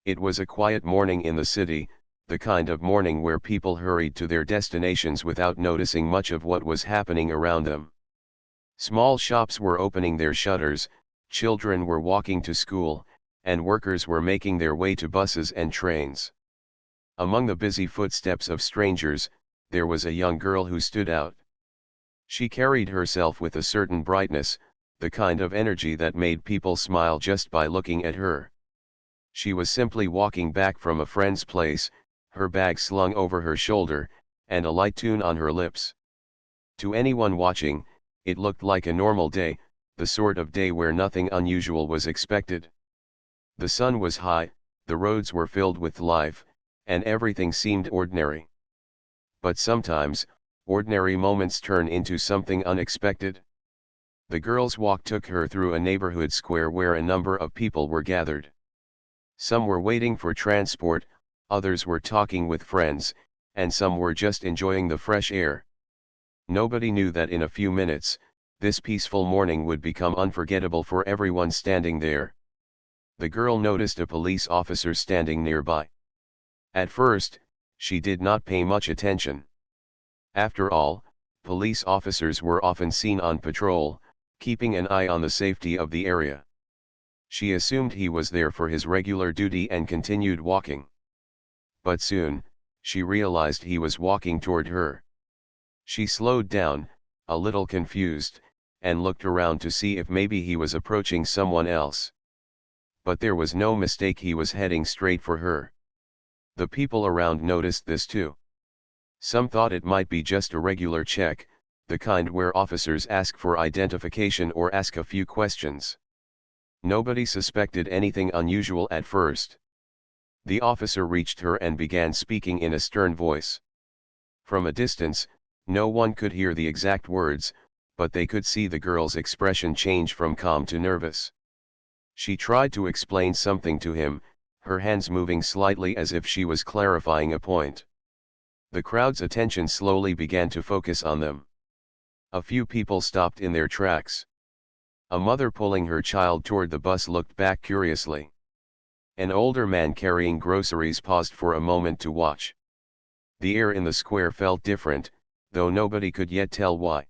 It was a quiet morning in the city, the kind of morning where people hurried to their destinations without noticing much of what was happening around them. Small shops were opening their shutters, children were walking to school, and workers were making their way to buses and trains. Among the busy footsteps of strangers, there was a young girl who stood out. She carried herself with a certain brightness, the kind of energy that made people smile just by looking at her. She was simply walking back from a friend's place, her bag slung over her shoulder, and a light tune on her lips. To anyone watching, it looked like a normal day, the sort of day where nothing unusual was expected. The sun was high, the roads were filled with life, and everything seemed ordinary. But sometimes, ordinary moments turn into something unexpected. The girl's walk took her through a neighborhood square where a number of people were gathered. Some were waiting for transport, others were talking with friends, and some were just enjoying the fresh air. Nobody knew that in a few minutes, this peaceful morning would become unforgettable for everyone standing there. The girl noticed a police officer standing nearby. At first, she did not pay much attention. After all, police officers were often seen on patrol, keeping an eye on the safety of the area. She assumed he was there for his regular duty and continued walking. But soon, she realized he was walking toward her. She slowed down, a little confused, and looked around to see if maybe he was approaching someone else. But there was no mistake, he was heading straight for her. The people around noticed this too. Some thought it might be just a regular check, the kind where officers ask for identification or ask a few questions. Nobody suspected anything unusual at first. The officer reached her and began speaking in a stern voice. From a distance, no one could hear the exact words, but they could see the girl's expression change from calm to nervous. She tried to explain something to him, her hands moving slightly as if she was clarifying a point. The crowd's attention slowly began to focus on them. A few people stopped in their tracks. A mother pulling her child toward the bus looked back curiously. An older man carrying groceries paused for a moment to watch. The air in the square felt different, though nobody could yet tell why.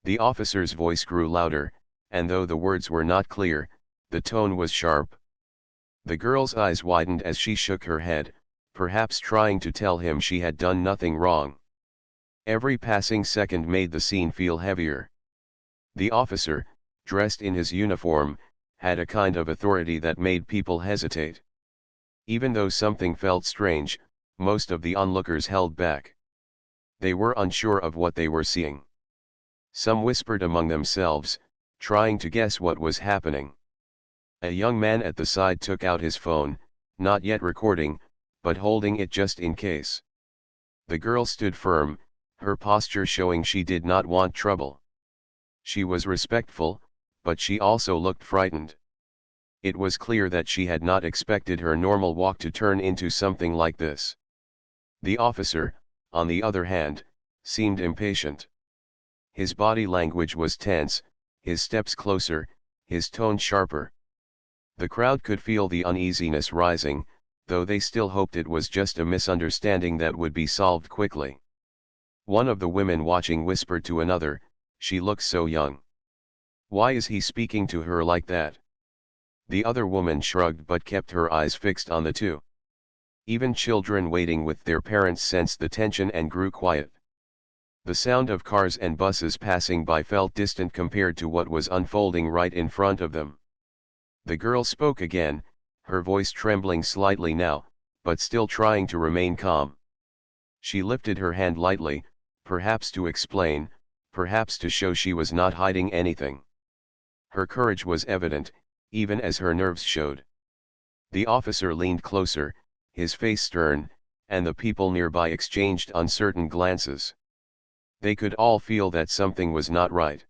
The officer's voice grew louder, and though the words were not clear, the tone was sharp. The girl's eyes widened as she shook her head, perhaps trying to tell him she had done nothing wrong. Every passing second made the scene feel heavier. The officer, dressed in his uniform, had a kind of authority that made people hesitate. Even though something felt strange, most of the onlookers held back. They were unsure of what they were seeing. Some whispered among themselves, trying to guess what was happening. A young man at the side took out his phone, not yet recording, but holding it just in case. The girl stood firm, her posture showing she did not want trouble. She was respectful, but she also looked frightened. It was clear that she had not expected her normal walk to turn into something like this. The officer, on the other hand, seemed impatient. His body language was tense, his steps closer, his tone sharper. The crowd could feel the uneasiness rising, though they still hoped it was just a misunderstanding that would be solved quickly. One of the women watching whispered to another, "She looks so young. Why is he speaking to her like that?" The other woman shrugged but kept her eyes fixed on the two. Even children waiting with their parents sensed the tension and grew quiet. The sound of cars and buses passing by felt distant compared to what was unfolding right in front of them. The girl spoke again, her voice trembling slightly now, but still trying to remain calm. She lifted her hand lightly, perhaps to explain, perhaps to show she was not hiding anything. Her courage was evident, even as her nerves showed. The officer leaned closer, his face stern, and the people nearby exchanged uncertain glances. They could all feel that something was not right.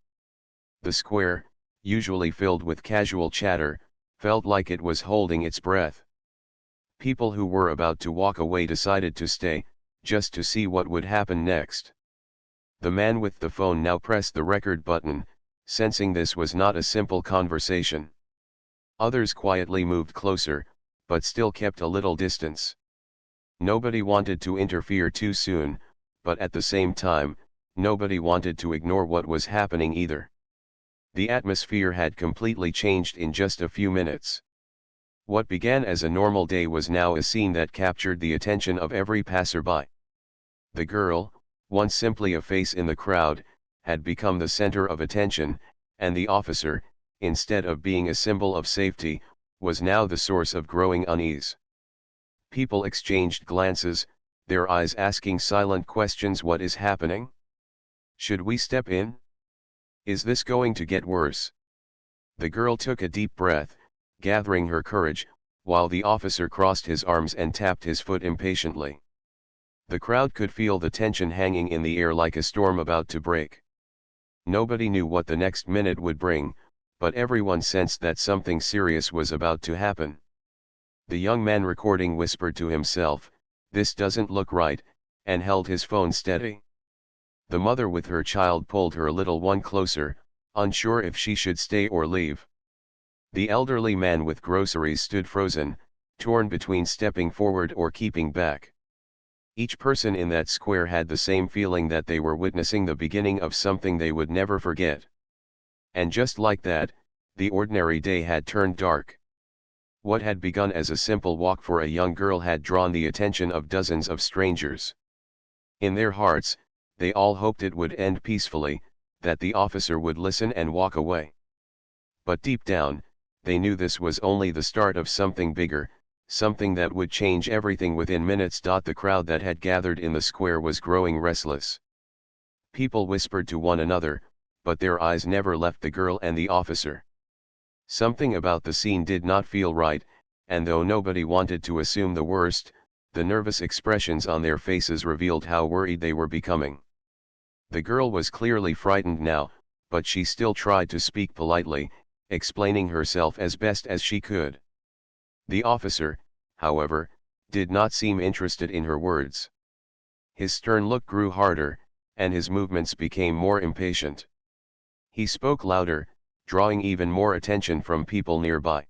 The square, usually filled with casual chatter, felt like it was holding its breath. People who were about to walk away decided to stay, just to see what would happen next. The man with the phone now pressed the record button, sensing this was not a simple conversation. Others quietly moved closer, but still kept a little distance. Nobody wanted to interfere too soon, but at the same time, nobody wanted to ignore what was happening either. The atmosphere had completely changed in just a few minutes. What began as a normal day was now a scene that captured the attention of every passerby. The girl, once simply a face in the crowd, had become the center of attention, and the officer, instead of being a symbol of safety, was now the source of growing unease. People exchanged glances, their eyes asking silent questions: what is happening? Should we step in? Is this going to get worse? The girl took a deep breath, gathering her courage, while the officer crossed his arms and tapped his foot impatiently. The crowd could feel the tension hanging in the air like a storm about to break. Nobody knew what the next minute would bring, but everyone sensed that something serious was about to happen. The young man recording whispered to himself, "This doesn't look right," and held his phone steady. The mother with her child pulled her little one closer, unsure if she should stay or leave. The elderly man with groceries stood frozen, torn between stepping forward or keeping back. Each person in that square had the same feeling that they were witnessing the beginning of something they would never forget. And just like that, the ordinary day had turned dark. What had begun as a simple walk for a young girl had drawn the attention of dozens of strangers. In their hearts, they all hoped it would end peacefully, that the officer would listen and walk away. But deep down, they knew this was only the start of something bigger, something that would change everything within minutes. The crowd that had gathered in the square was growing restless. People whispered to one another, but their eyes never left the girl and the officer. Something about the scene did not feel right, and though nobody wanted to assume the worst, the nervous expressions on their faces revealed how worried they were becoming. The girl was clearly frightened now, but she still tried to speak politely, explaining herself as best as she could. The officer, however, did not seem interested in her words. His stern look grew harder, and his movements became more impatient. He spoke louder, drawing even more attention from people nearby.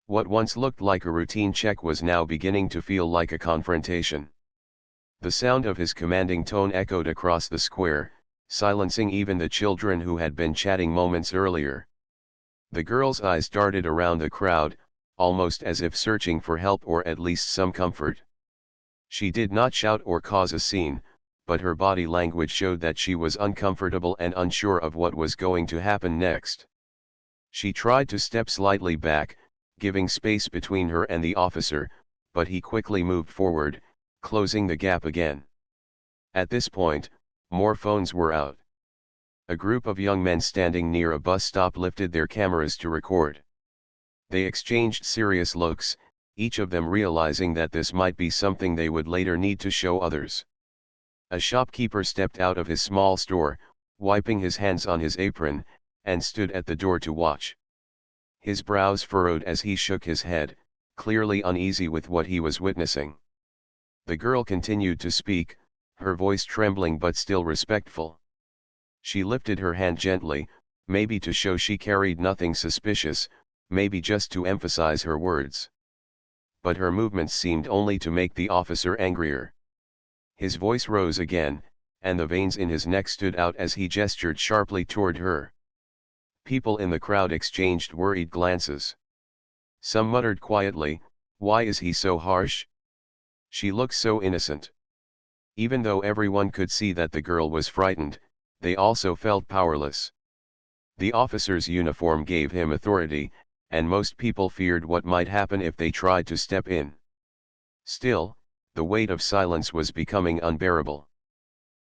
What once looked like a routine check was now beginning to feel like a confrontation. The sound of his commanding tone echoed across the square, silencing even the children who had been chatting moments earlier. The girl's eyes darted around the crowd, almost as if searching for help or at least some comfort. She did not shout or cause a scene, but her body language showed that she was uncomfortable and unsure of what was going to happen next. She tried to step slightly back, giving space between her and the officer, but he quickly moved forward, closing the gap again. At this point, more phones were out. A group of young men standing near a bus stop lifted their cameras to record. They exchanged serious looks, each of them realizing that this might be something they would later need to show others. A shopkeeper stepped out of his small store, wiping his hands on his apron, and stood at the door to watch. His brows furrowed as he shook his head, clearly uneasy with what he was witnessing. The girl continued to speak, her voice trembling but still respectful. She lifted her hand gently, maybe to show she carried nothing suspicious, maybe just to emphasize her words. But her movements seemed only to make the officer angrier. His voice rose again, and the veins in his neck stood out as he gestured sharply toward her. People in the crowd exchanged worried glances. Some muttered quietly, "Why is he so harsh? She looks so innocent." Even though everyone could see that the girl was frightened, they also felt powerless. The officer's uniform gave him authority, and most people feared what might happen if they tried to step in. Still, the weight of silence was becoming unbearable.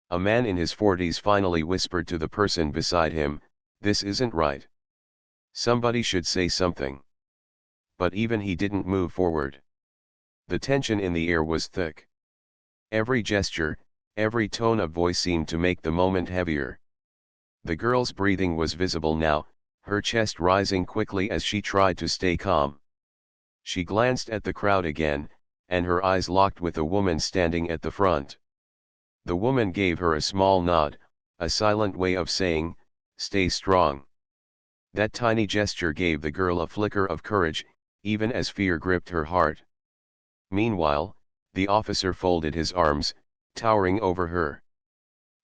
A man in his 40s finally whispered to the person beside him, "This isn't right. Somebody should say something." But even he didn't move forward. The tension in the air was thick. Every gesture, every tone of voice seemed to make the moment heavier. The girl's breathing was visible now, her chest rising quickly as she tried to stay calm. She glanced at the crowd again, and her eyes locked with a woman standing at the front. The woman gave her a small nod, a silent way of saying, "Stay strong." That tiny gesture gave the girl a flicker of courage, even as fear gripped her heart. Meanwhile, the officer folded his arms, towering over her.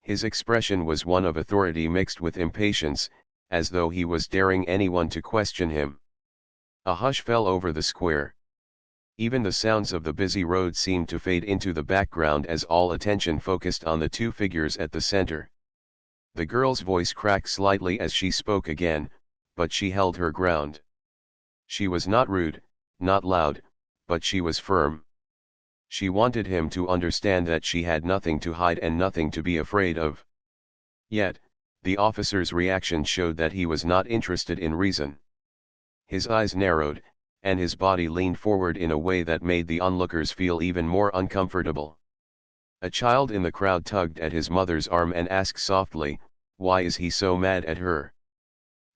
His expression was one of authority mixed with impatience, as though he was daring anyone to question him. A hush fell over the square. Even the sounds of the busy road seemed to fade into the background as all attention focused on the two figures at the center. The girl's voice cracked slightly as she spoke again, but she held her ground. She was not rude, not loud, but she was firm. She wanted him to understand that she had nothing to hide and nothing to be afraid of. Yet, the officer's reaction showed that he was not interested in reason. His eyes narrowed, and his body leaned forward in a way that made the onlookers feel even more uncomfortable. A child in the crowd tugged at his mother's arm and asked softly, "Why is he so mad at her?"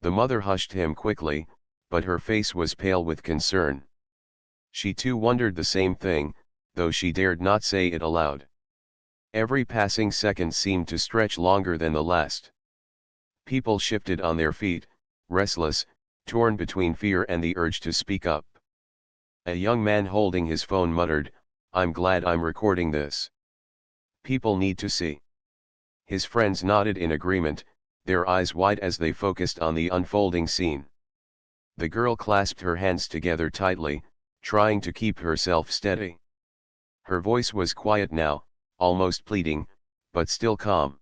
The mother hushed him quickly, but her face was pale with concern. She too wondered the same thing, though she dared not say it aloud. Every passing second seemed to stretch longer than the last. People shifted on their feet, restless, torn between fear and the urge to speak up. A young man holding his phone muttered, "I'm glad I'm recording this. People need to see." His friends nodded in agreement, their eyes wide as they focused on the unfolding scene. The girl clasped her hands together tightly, trying to keep herself steady. Her voice was quiet now, almost pleading, but still calm.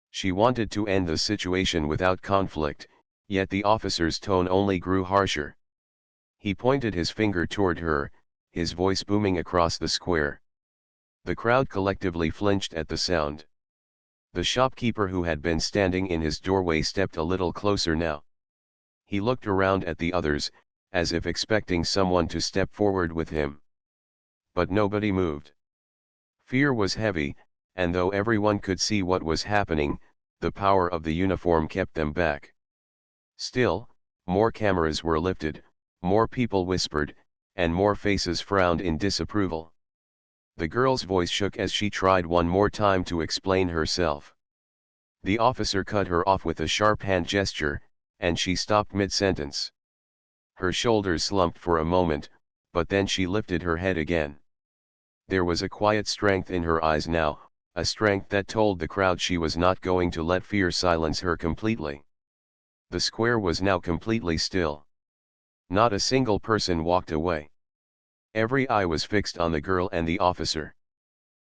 She wanted to end the situation without conflict, yet the officer's tone only grew harsher. He pointed his finger toward her, his voice booming across the square. The crowd collectively flinched at the sound. The shopkeeper who had been standing in his doorway stepped a little closer now. He looked around at the others, as if expecting someone to step forward with him. But nobody moved. Fear was heavy, and though everyone could see what was happening, the power of the uniform kept them back. Still, more cameras were lifted, more people whispered, and more faces frowned in disapproval. The girl's voice shook as she tried one more time to explain herself. The officer cut her off with a sharp hand gesture, and she stopped mid-sentence. Her shoulders slumped for a moment, but then she lifted her head again. There was a quiet strength in her eyes now, a strength that told the crowd she was not going to let fear silence her completely. The square was now completely still. Not a single person walked away. Every eye was fixed on the girl and the officer.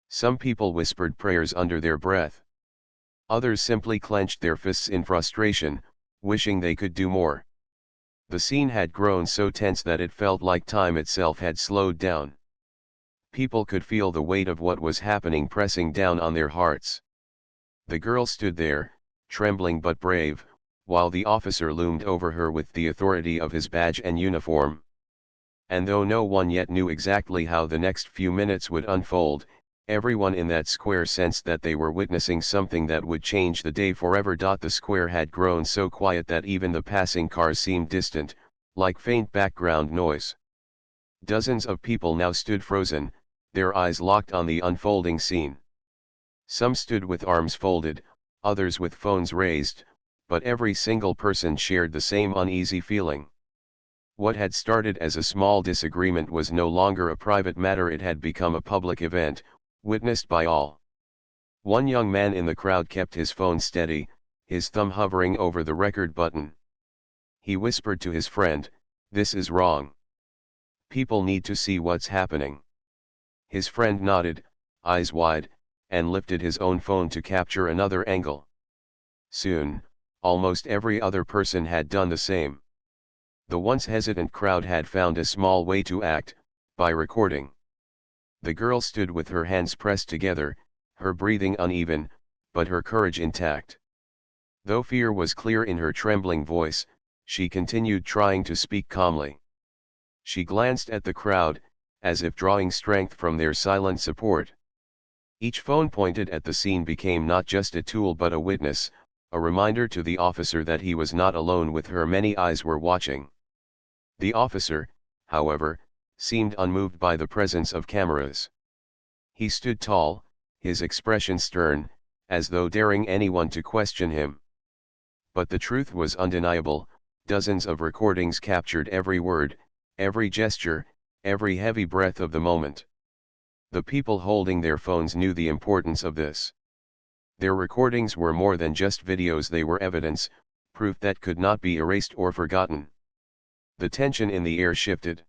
Some people whispered prayers under their breath. Others simply clenched their fists in frustration, wishing they could do more. The scene had grown so tense that it felt like time itself had slowed down. People could feel the weight of what was happening pressing down on their hearts. The girl stood there, trembling but brave, while the officer loomed over her with the authority of his badge and uniform. And though no one yet knew exactly how the next few minutes would unfold, everyone in that square sensed that they were witnessing something that would change the day forever. The square had grown so quiet that even the passing cars seemed distant, like faint background noise. Dozens of people now stood frozen, their eyes locked on the unfolding scene. Some stood with arms folded, others with phones raised, but every single person shared the same uneasy feeling. What had started as a small disagreement was no longer a private matter, it had become a public event, witnessed by all. One young man in the crowd kept his phone steady, his thumb hovering over the record button. He whispered to his friend, "This is wrong. People need to see what's happening." His friend nodded, eyes wide, and lifted his own phone to capture another angle. Soon, almost every other person had done the same. The once hesitant crowd had found a small way to act, by recording. The girl stood with her hands pressed together, her breathing uneven, but her courage intact. Though fear was clear in her trembling voice, she continued trying to speak calmly. She glanced at the crowd, as if drawing strength from their silent support. Each phone pointed at the scene became not just a tool but a witness, a reminder to the officer that he was not alone with her. Many eyes were watching. The officer, however, seemed unmoved by the presence of cameras. He stood tall, his expression stern, as though daring anyone to question him. But the truth was undeniable, dozens of recordings captured every word, every gesture, every heavy breath of the moment. The people holding their phones knew the importance of this. Their recordings were more than just videos, they were evidence, proof that could not be erased or forgotten. The tension in the air shifted.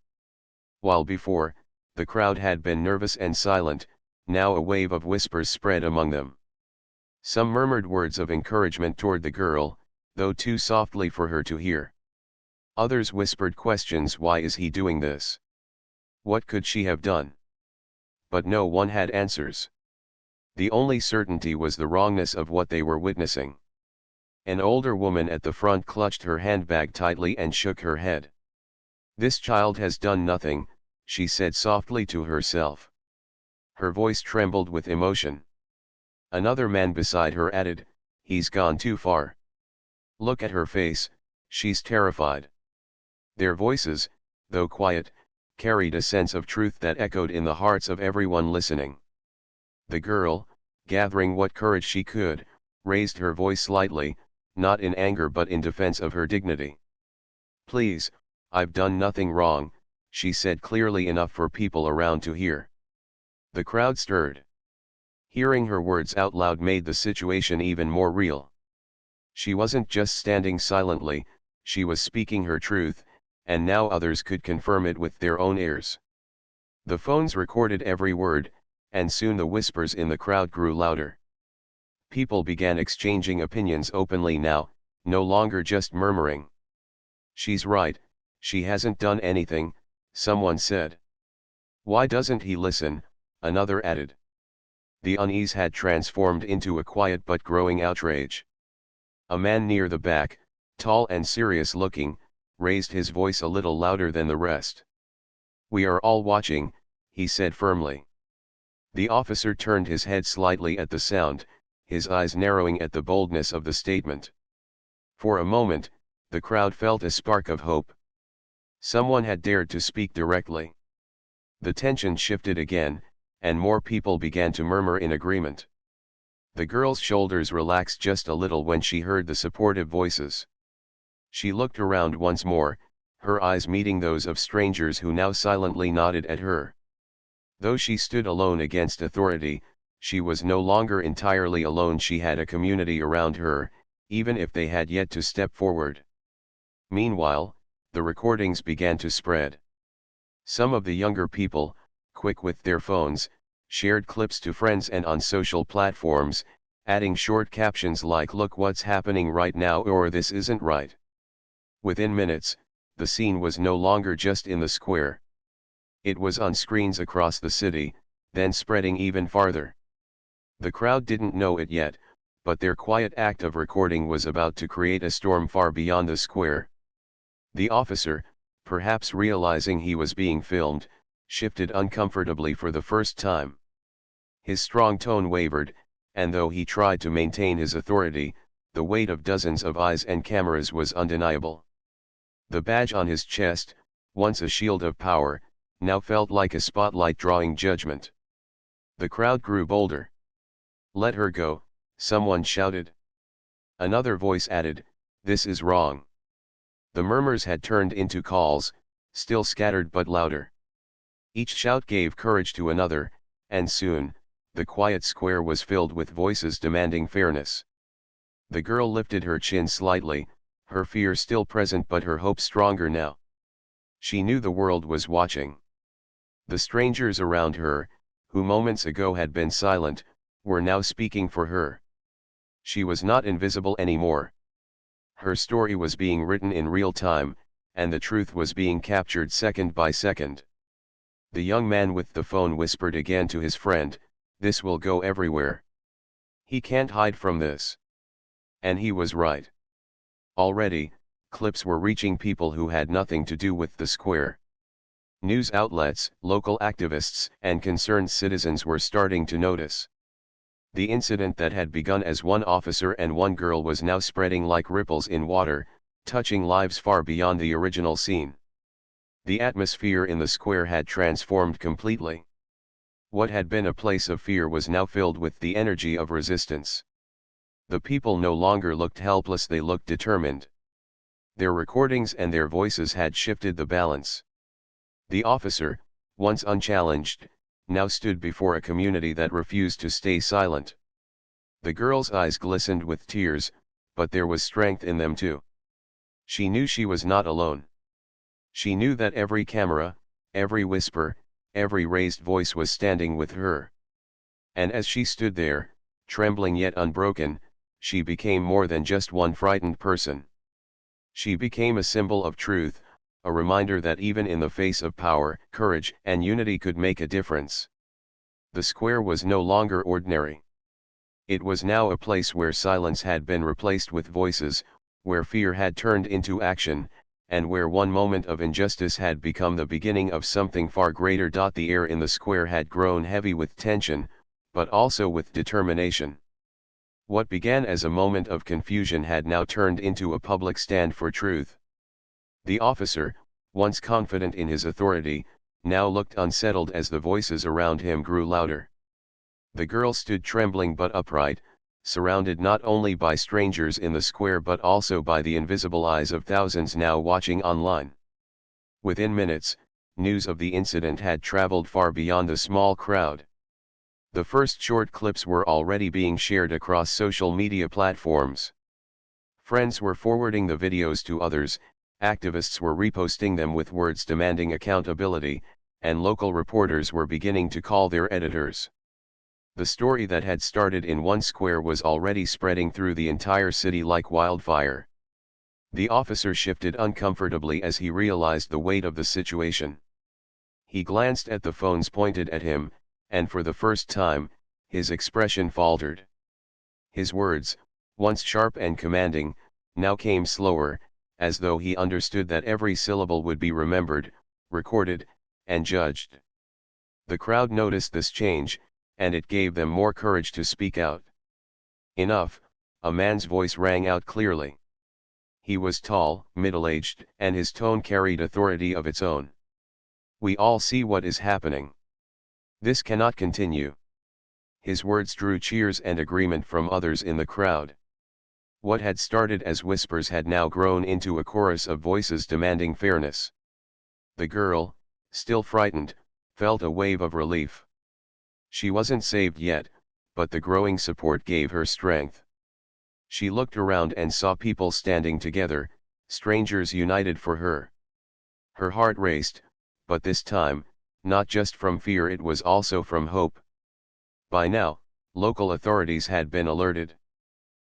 While before, the crowd had been nervous and silent, now a wave of whispers spread among them. Some murmured words of encouragement toward the girl, though too softly for her to hear. Others whispered questions: why is he doing this? What could she have done? But no one had answers. The only certainty was the wrongness of what they were witnessing. An older woman at the front clutched her handbag tightly and shook her head. "This child has done nothing," she said softly to herself. Her voice trembled with emotion. Another man beside her added, "He's gone too far. Look at her face, she's terrified." Their voices, though quiet, carried a sense of truth that echoed in the hearts of everyone listening. The girl, gathering what courage she could, raised her voice slightly, not in anger but in defense of her dignity. "Please, I've done nothing wrong," she said clearly enough for people around to hear. The crowd stirred. Hearing her words out loud made the situation even more real. She wasn't just standing silently, she was speaking her truth, and now others could confirm it with their own ears. The phones recorded every word, and soon the whispers in the crowd grew louder. People began exchanging opinions openly now, no longer just murmuring. "She's right, she hasn't done anything," someone said. "Why doesn't he listen?" another added. The unease had transformed into a quiet but growing outrage. A man near the back, tall and serious looking, raised his voice a little louder than the rest. "We are all watching," he said firmly. The officer turned his head slightly at the sound, his eyes narrowing at the boldness of the statement. For a moment, the crowd felt a spark of hope. Someone had dared to speak directly. The tension shifted again, and more people began to murmur in agreement. The girl's shoulders relaxed just a little when she heard the supportive voices. She looked around once more, her eyes meeting those of strangers who now silently nodded at her. Though she stood alone against authority, she was no longer entirely alone. She had a community around her, even if they had yet to step forward. Meanwhile, the recordings began to spread. Some of the younger people, quick with their phones, shared clips to friends and on social platforms, adding short captions like "Look what's happening right now" or "This isn't right." Within minutes, the scene was no longer just in the square. It was on screens across the city, then spreading even farther. The crowd didn't know it yet, but their quiet act of recording was about to create a storm far beyond the square. The officer, perhaps realizing he was being filmed, shifted uncomfortably for the first time. His strong tone wavered, and though he tried to maintain his authority, the weight of dozens of eyes and cameras was undeniable. The badge on his chest, once a shield of power, now felt like a spotlight drawing judgment. The crowd grew bolder. "Let her go," someone shouted. Another voice added, "This is wrong." The murmurs had turned into calls, still scattered but louder. Each shout gave courage to another, and soon, the quiet square was filled with voices demanding fairness. The girl lifted her chin slightly, her fear still present but her hope stronger now. She knew the world was watching. The strangers around her, who moments ago had been silent, were now speaking for her. She was not invisible anymore. Her story was being written in real time, and the truth was being captured second by second. The young man with the phone whispered again to his friend, "This will go everywhere. He can't hide from this." And he was right. Already, clips were reaching people who had nothing to do with the square. News outlets, local activists, and concerned citizens were starting to notice. The incident that had begun as one officer and one girl was now spreading like ripples in water, touching lives far beyond the original scene. The atmosphere in the square had transformed completely. What had been a place of fear was now filled with the energy of resistance. The people no longer looked helpless, they looked determined. Their recordings and their voices had shifted the balance. The officer, once unchallenged, now stood before a community that refused to stay silent. The girl's eyes glistened with tears, but there was strength in them too. She knew she was not alone. She knew that every camera, every whisper, every raised voice was standing with her. And as she stood there, trembling yet unbroken, she became more than just one frightened person. She became a symbol of truth, a reminder that even in the face of power, courage and unity could make a difference. The square was no longer ordinary. It was now a place where silence had been replaced with voices, where fear had turned into action, and where one moment of injustice had become the beginning of something far greater. The air in the square had grown heavy with tension, but also with determination. What began as a moment of confusion had now turned into a public stand for truth. The officer, once confident in his authority, now looked unsettled as the voices around him grew louder. The girl stood trembling but upright, surrounded not only by strangers in the square but also by the invisible eyes of thousands now watching online. Within minutes, news of the incident had traveled far beyond the small crowd. The first short clips were already being shared across social media platforms. Friends were forwarding the videos to others, activists were reposting them with words demanding accountability, and local reporters were beginning to call their editors. The story that had started in one square was already spreading through the entire city like wildfire. The officer shifted uncomfortably as he realized the weight of the situation. He glanced at the phones pointed at him, and for the first time, his expression faltered. His words, once sharp and commanding, now came slower, as though he understood that every syllable would be remembered, recorded, and judged. The crowd noticed this change, and it gave them more courage to speak out. "Enough," a man's voice rang out clearly. He was tall, middle-aged, and his tone carried authority of its own. "We all see what is happening. This cannot continue." His words drew cheers and agreement from others in the crowd. What had started as whispers had now grown into a chorus of voices demanding fairness. The girl, still frightened, felt a wave of relief. She wasn't saved yet, but the growing support gave her strength. She looked around and saw people standing together, strangers united for her. Her heart raced, but this time, not just from fear, it was also from hope. By now, local authorities had been alerted.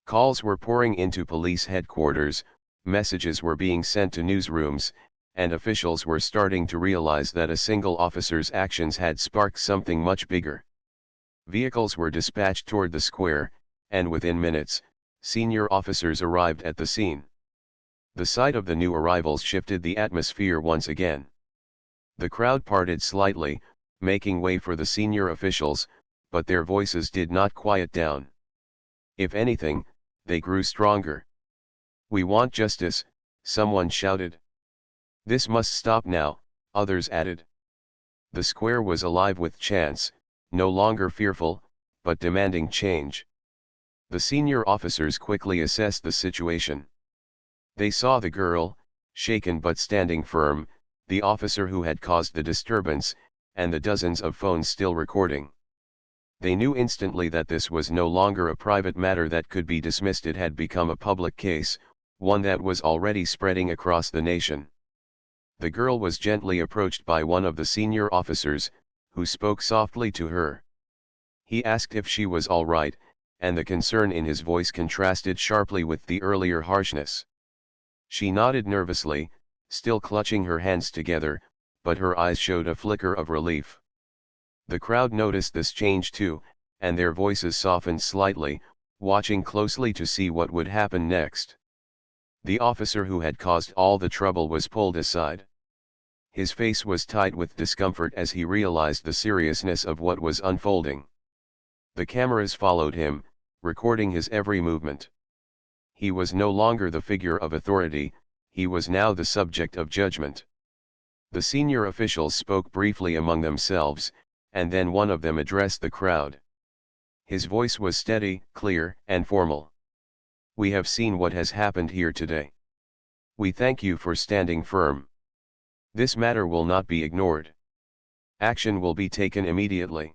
Calls were pouring into police headquarters, messages were being sent to newsrooms, and officials were starting to realize that a single officer's actions had sparked something much bigger. Vehicles were dispatched toward the square, and within minutes, senior officers arrived at the scene. The sight of the new arrivals shifted the atmosphere once again. The crowd parted slightly, making way for the senior officials, but their voices did not quiet down. If anything, they grew stronger. "We want justice," someone shouted. "This must stop now," others added. The square was alive with chants, no longer fearful, but demanding change. The senior officers quickly assessed the situation. They saw the girl, shaken but standing firm, the officer who had caused the disturbance, and the dozens of phones still recording. They knew instantly that this was no longer a private matter that could be dismissed. It had become a public case, one that was already spreading across the nation. The girl was gently approached by one of the senior officers, who spoke softly to her. He asked if she was all right, and the concern in his voice contrasted sharply with the earlier harshness. She nodded nervously, still clutching her hands together, but her eyes showed a flicker of relief. The crowd noticed this change too, and their voices softened slightly, watching closely to see what would happen next. The officer who had caused all the trouble was pulled aside. His face was tight with discomfort as he realized the seriousness of what was unfolding. The cameras followed him, recording his every movement. He was no longer the figure of authority, he was now the subject of judgment. The senior officials spoke briefly among themselves, and then one of them addressed the crowd. His voice was steady, clear, and formal. "We have seen what has happened here today. We thank you for standing firm. This matter will not be ignored. Action will be taken immediately.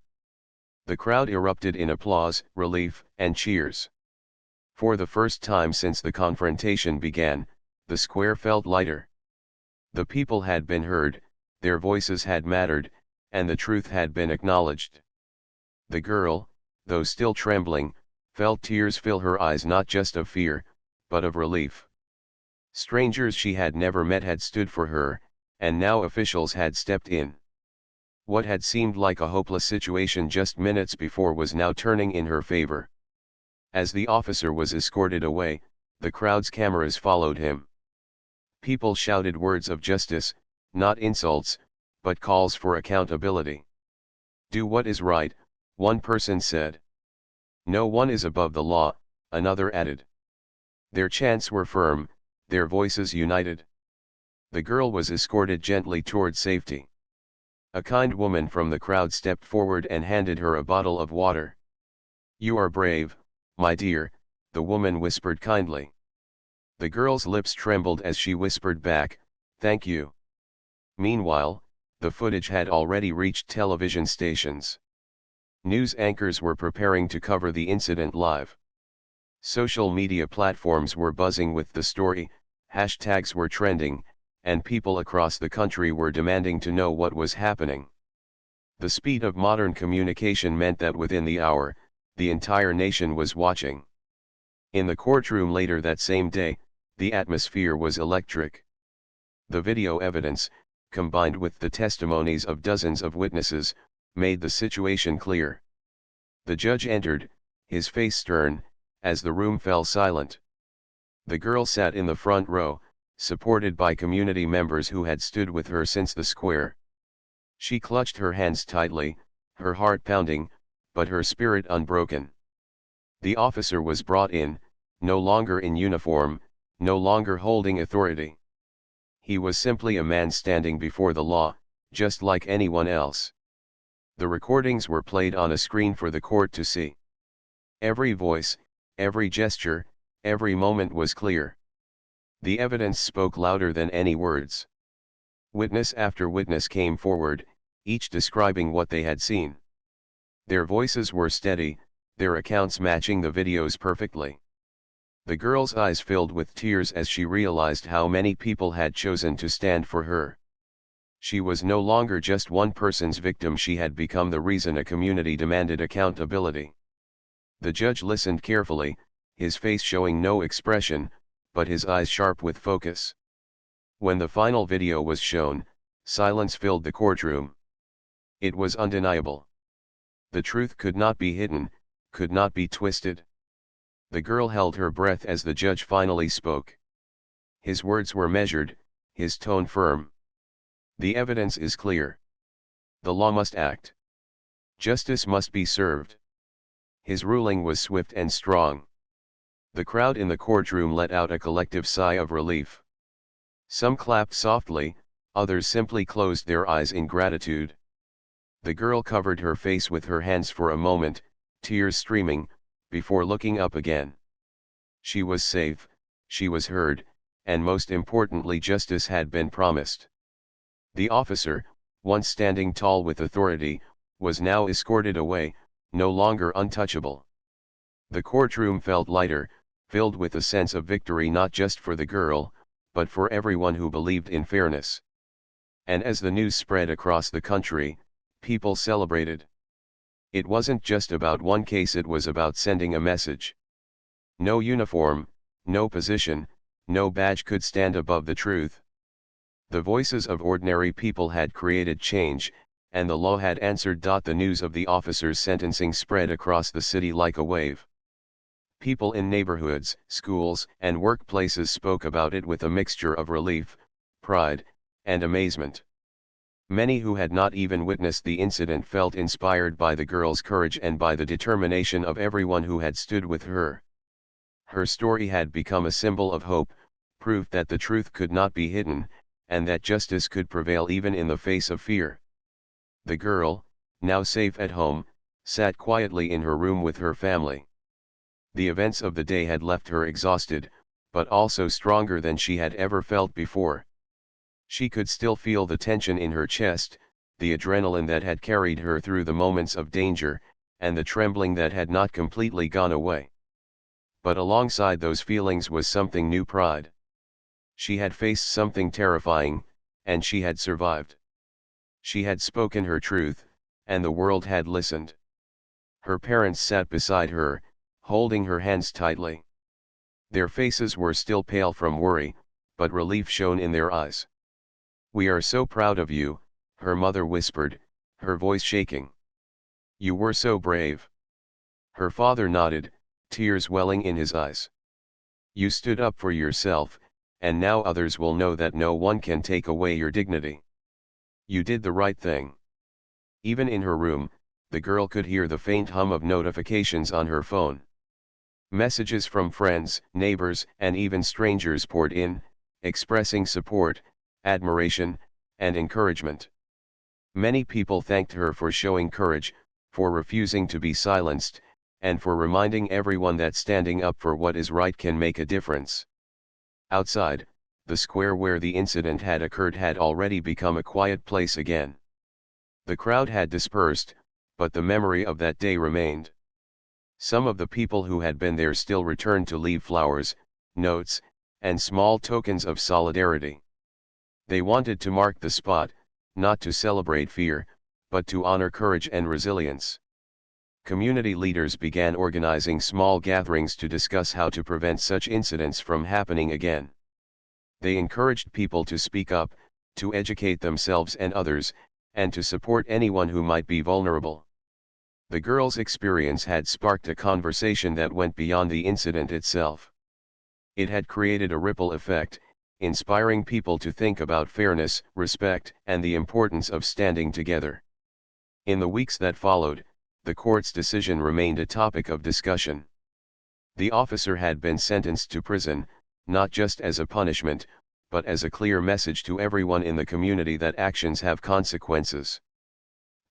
The crowd erupted in applause, relief, and cheers. For the first time since the confrontation began, the square felt lighter. The people had been heard, their voices had mattered, and the truth had been acknowledged. The girl, though still trembling, felt tears fill her eyes, not just of fear, but of relief. Strangers she had never met had stood for her, and now officials had stepped in. What had seemed like a hopeless situation just minutes before was now turning in her favor. As the officer was escorted away, the crowd's cameras followed him. People shouted words of justice, not insults, but calls for accountability. Do what is right, one person said. No one is above the law, another added. Their chants were firm, their voices united. The girl was escorted gently toward safety. A kind woman from the crowd stepped forward and handed her a bottle of water. "You are brave, my dear," the woman whispered kindly. The girl's lips trembled as she whispered back, "Thank you." Meanwhile, the footage had already reached television stations. News anchors were preparing to cover the incident live. Social media platforms were buzzing with the story, hashtags were trending, and people across the country were demanding to know what was happening. The speed of modern communication meant that within the hour, the entire nation was watching. In the courtroom later that same day, the atmosphere was electric. The video evidence, combined with the testimonies of dozens of witnesses, made the situation clear. The judge entered, his face stern, as the room fell silent. The girl sat in the front row, supported by community members who had stood with her since the square. She clutched her hands tightly, her heart pounding, but her spirit unbroken. The officer was brought in, no longer in uniform, no longer holding authority. He was simply a man standing before the law, just like anyone else. The recordings were played on a screen for the court to see. Every voice, every gesture, every moment was clear. The evidence spoke louder than any words. Witness after witness came forward, each describing what they had seen. Their voices were steady, their accounts matching the videos perfectly. The girl's eyes filled with tears as she realized how many people had chosen to stand for her. She was no longer just one person's victim, she had become the reason a community demanded accountability. The judge listened carefully, his face showing no expression, but his eyes sharp with focus. When the final video was shown, silence filled the courtroom. It was undeniable. The truth could not be hidden, could not be twisted. The girl held her breath as the judge finally spoke. His words were measured, his tone firm. The evidence is clear. The law must act. Justice must be served. His ruling was swift and strong. The crowd in the courtroom let out a collective sigh of relief. Some clapped softly, others simply closed their eyes in gratitude. The girl covered her face with her hands for a moment, tears streaming, before looking up again. She was safe, she was heard, and most importantly, justice had been promised. The officer, once standing tall with authority, was now escorted away, no longer untouchable. The courtroom felt lighter, filled with a sense of victory not just for the girl, but for everyone who believed in fairness. And as the news spread across the country, people celebrated. It wasn't just about one case, it was about sending a message. No uniform, no position, no badge could stand above the truth. The voices of ordinary people had created change, and the law had answered. The news of the officer's sentencing spread across the city like a wave. People in neighborhoods, schools, and workplaces spoke about it with a mixture of relief, pride, and amazement. Many who had not even witnessed the incident felt inspired by the girl's courage and by the determination of everyone who had stood with her. Her story had become a symbol of hope, proof that the truth could not be hidden, and that justice could prevail even in the face of fear. The girl, now safe at home, sat quietly in her room with her family. The events of the day had left her exhausted, but also stronger than she had ever felt before. She could still feel the tension in her chest, the adrenaline that had carried her through the moments of danger, and the trembling that had not completely gone away. But alongside those feelings was something new: pride. She had faced something terrifying, and she had survived. She had spoken her truth, and the world had listened. Her parents sat beside her, holding her hands tightly. Their faces were still pale from worry, but relief shone in their eyes. "We are so proud of you," her mother whispered, her voice shaking. "You were so brave." Her father nodded, tears welling in his eyes. "You stood up for yourself, and now others will know that no one can take away your dignity. You did the right thing." Even in her room, the girl could hear the faint hum of notifications on her phone. Messages from friends, neighbors, and even strangers poured in, expressing support, admiration, and encouragement. Many people thanked her for showing courage, for refusing to be silenced, and for reminding everyone that standing up for what is right can make a difference. Outside, the square where the incident had occurred had already become a quiet place again. The crowd had dispersed, but the memory of that day remained. Some of the people who had been there still returned to leave flowers, notes, and small tokens of solidarity. They wanted to mark the spot, not to celebrate fear, but to honor courage and resilience. Community leaders began organizing small gatherings to discuss how to prevent such incidents from happening again. They encouraged people to speak up, to educate themselves and others, and to support anyone who might be vulnerable. The girl's experience had sparked a conversation that went beyond the incident itself. It had created a ripple effect, inspiring people to think about fairness, respect, and the importance of standing together. In the weeks that followed, the court's decision remained a topic of discussion. The officer had been sentenced to prison, not just as a punishment, but as a clear message to everyone in the community that actions have consequences.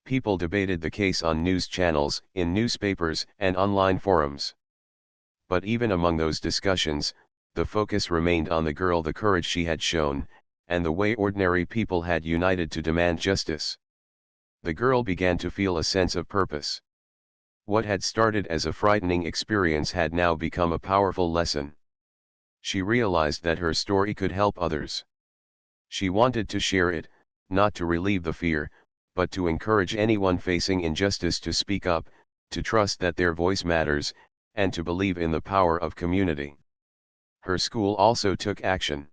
People debated the case on news channels, in newspapers, and online forums. But even among those discussions, the focus remained on the girl, the courage she had shown, and the way ordinary people had united to demand justice. The girl began to feel a sense of purpose. What had started as a frightening experience had now become a powerful lesson. She realized that her story could help others. She wanted to share it, not to relieve the fear, but to encourage anyone facing injustice to speak up, to trust that their voice matters, and to believe in the power of community. Her school also took action.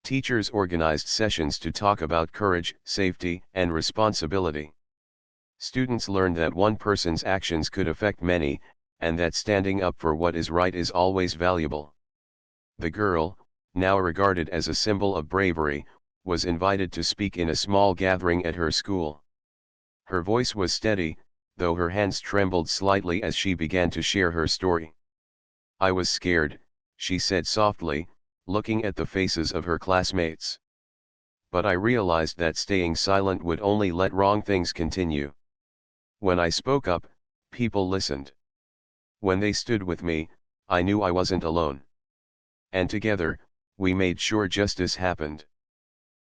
Teachers organized sessions to talk about courage, safety, and responsibility. Students learned that one person's actions could affect many, and that standing up for what is right is always valuable. The girl, now regarded as a symbol of bravery, was invited to speak in a small gathering at her school. Her voice was steady, though her hands trembled slightly as she began to share her story. "I was scared," she said softly, looking at the faces of her classmates. "But I realized that staying silent would only let wrong things continue. When I spoke up, people listened. When they stood with me, I knew I wasn't alone. And together, we made sure justice happened."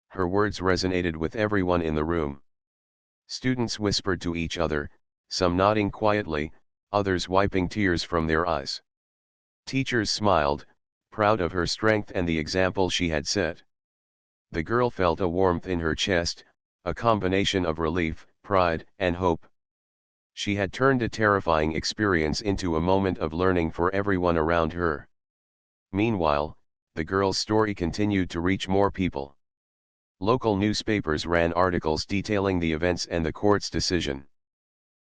Her words resonated with everyone in the room. Students whispered to each other, some nodding quietly, others wiping tears from their eyes. Teachers smiled, proud of her strength and the example she had set. The girl felt a warmth in her chest, a combination of relief, pride, and hope. She had turned a terrifying experience into a moment of learning for everyone around her. Meanwhile, the girl's story continued to reach more people. Local newspapers ran articles detailing the events and the court's decision.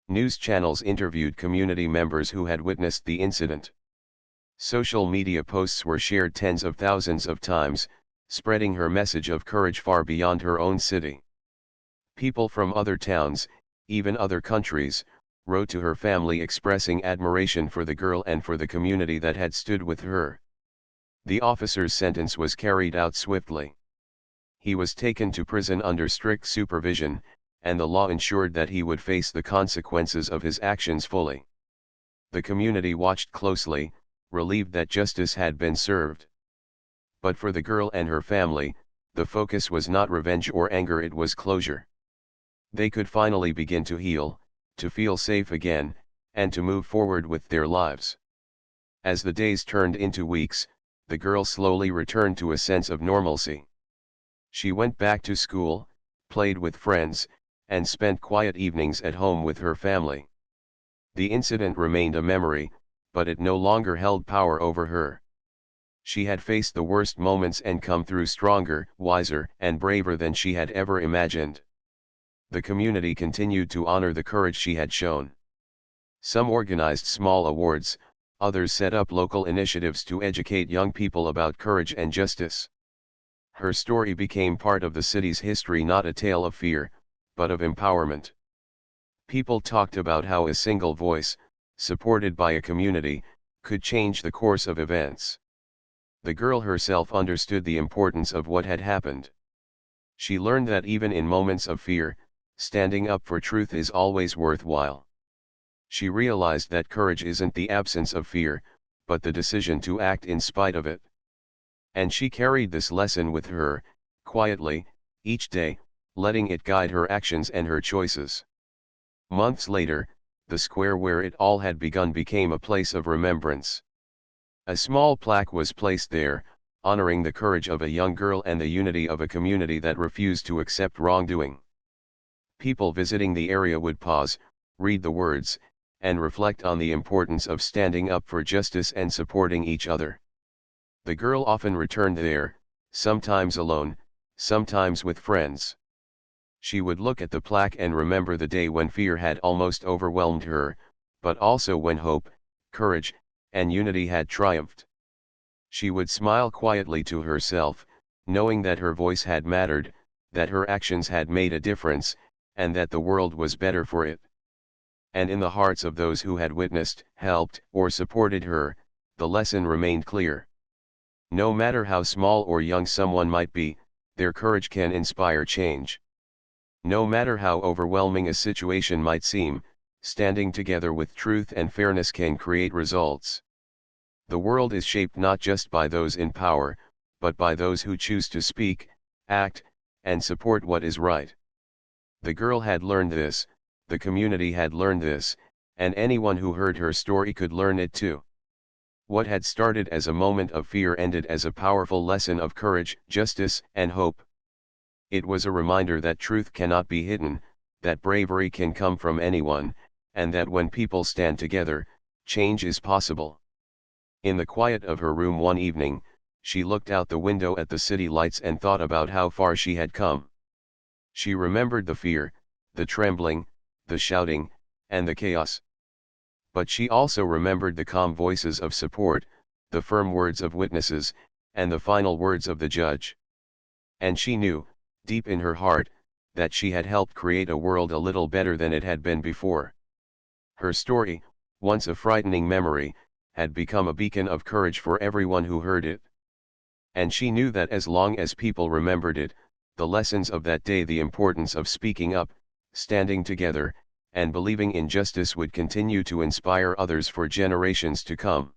News channels interviewed community members who had witnessed the incident. Social media posts were shared tens of thousands of times, spreading her message of courage far beyond her own city. People from other towns, even other countries, wrote to her family expressing admiration for the girl and for the community that had stood with her. The officer's sentence was carried out swiftly. He was taken to prison under strict supervision, and the law ensured that he would face the consequences of his actions fully. The community watched closely, relieved that justice had been served. But for the girl and her family, the focus was not revenge or anger, it was closure. They could finally begin to heal, to feel safe again, and to move forward with their lives. As the days turned into weeks, the girl slowly returned to a sense of normalcy. She went back to school, played with friends, and spent quiet evenings at home with her family. The incident remained a memory, but it no longer held power over her. She had faced the worst moments and come through stronger, wiser, and braver than she had ever imagined. The community continued to honor the courage she had shown. Some organized small awards, others set up local initiatives to educate young people about courage and justice. Her story became part of the city's history, not a tale of fear, but of empowerment. People talked about how a single voice, supported by a community, could change the course of events. The girl herself understood the importance of what had happened. She learned that even in moments of fear, standing up for truth is always worthwhile. She realized that courage isn't the absence of fear, but the decision to act in spite of it. And she carried this lesson with her, quietly, each day, letting it guide her actions and her choices. Months later, the square where it all had begun became a place of remembrance. A small plaque was placed there, honoring the courage of a young girl and the unity of a community that refused to accept wrongdoing. People visiting the area would pause, read the words, and reflect on the importance of standing up for justice and supporting each other. The girl often returned there, sometimes alone, sometimes with friends. She would look at the plaque and remember the day when fear had almost overwhelmed her, but also when hope, courage, and unity had triumphed. She would smile quietly to herself, knowing that her voice had mattered, that her actions had made a difference, and that the world was better for it. And in the hearts of those who had witnessed, helped, or supported her, the lesson remained clear. No matter how small or young someone might be, their courage can inspire change. No matter how overwhelming a situation might seem, standing together with truth and fairness can create results. The world is shaped not just by those in power, but by those who choose to speak, act, and support what is right. The girl had learned this, the community had learned this, and anyone who heard her story could learn it too. What had started as a moment of fear ended as a powerful lesson of courage, justice, and hope. It was a reminder that truth cannot be hidden, that bravery can come from anyone, and that when people stand together, change is possible. In the quiet of her room one evening, she looked out the window at the city lights and thought about how far she had come. She remembered the fear, the trembling, the shouting, and the chaos. But she also remembered the calm voices of support, the firm words of witnesses, and the final words of the judge. And she knew, deep in her heart, that she had helped create a world a little better than it had been before. Her story, once a frightening memory, had become a beacon of courage for everyone who heard it. And she knew that as long as people remembered it, the lessons of that day, the importance of speaking up, standing together, and believing in justice would continue to inspire others for generations to come.